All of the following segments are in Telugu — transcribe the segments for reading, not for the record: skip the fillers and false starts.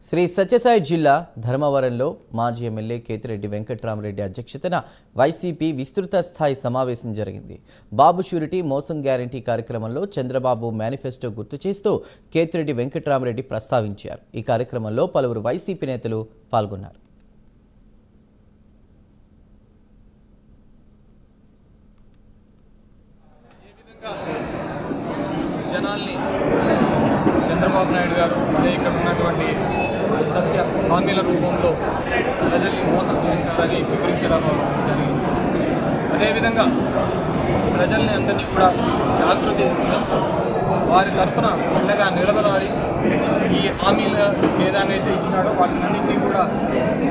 శ్రీ సత్యసాయి జిల్లా ధర్మవరంలో మాజీ ఎమ్మెల్యే కేతిరెడ్డి వెంకట్రామరెడ్డి అధ్యక్షతన వైసీపీ విస్తృత స్థాయి సమావేశం జరిగింది. బాబు షూరిటీ మోసం గ్యారంటీ కార్యక్రమంలో చంద్రబాబు మేనిఫెస్టో గుర్తు చేస్తూ కేతిరెడ్డి వెంకట్రామరెడ్డి ప్రస్తావించారు. ఈ కార్యక్రమంలో పలువురు వైసీపీ నేతలు పాల్గొన్నారు. చంద్రబాబు నాయుడు గారు ఇక్కడ ఉన్నటువంటి సత్య హామీల రూపంలో ప్రజల్ని మోసం చేసినారని వివరించడం జరిగింది. అదేవిధంగా ప్రజల్ని అందరినీ కూడా జాగృతి చేస్తూ వారి తరఫున అండగా నిలబడాలి. ఈ హామీలు ఏదైతే ఇచ్చినాడో వాటినన్నింటినీ కూడా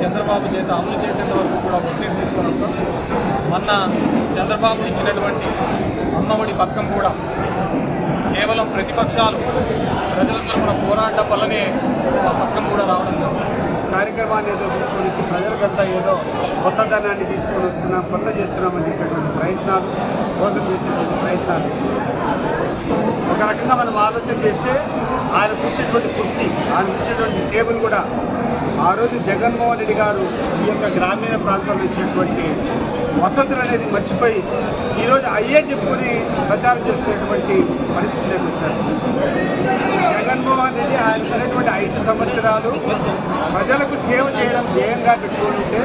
చంద్రబాబు చేత అమలు చేసేంత వరకు కూడా ఒత్తిడి తీసుకొని వస్తాం. మొన్న చంద్రబాబు ఇచ్చినటువంటి అమ్మఒడి పథకం కూడా కేవలం ప్రతిపక్షాలు ప్రజల తరఫున పోరాటం వల్లనే ఆ పథకం కూడా రావడం జరిగింది. కార్యక్రమాన్ని ఏదో తీసుకొని వచ్చి ప్రజలకంతా ఏదో కొత్తదనాన్ని తీసుకొని వస్తున్నాం, కొత్త చేస్తున్నామని చెప్పేటువంటి ప్రయత్నాలు, మోసం చేసేటువంటి ప్రయత్నాలు. ఒక రకంగా మనం ఆలోచన చేస్తే ఆయన కూర్చేటువంటి కుర్చీ, ఆయన కూర్చేటువంటి టేబుల్ కూడా ఆ రోజు జగన్మోహన్ రెడ్డి గారు ఈ యొక్క గ్రామీణ ప్రాంతంలో ఇచ్చినటువంటి వసతులు అనేది మర్చిపోయి ఈరోజు అయ్యే చెప్పుకొని ప్రచారం చేసుకునేటువంటి పరిస్థితిలోకి వచ్చారు. జగన్మోహన్ రెడ్డి ఆయన ఉన్నటువంటి 5 సంవత్సరాలు ప్రజలకు సేవ చేయడం ధ్యేయంగా పెట్టుకుంటే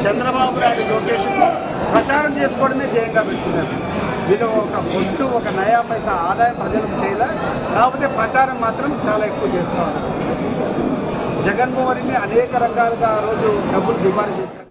చంద్రబాబు నాయుడు లొకేషన్లో ప్రచారం చేసుకోవడమే ధ్యేయంగా పెట్టుకున్నారు. వీళ్ళు ఒక ఒట్టు ఒక నయా పైసా ఆదాయం ప్రజలకు చేయలే, కాకపోతే ప్రచారం మాత్రం చాలా ఎక్కువ చేస్తున్నారు. జగన్మోహన్ రెడ్డి అనేక రకాలుగా ఆ రోజు డబ్బులు దుబారా చేస్తారు.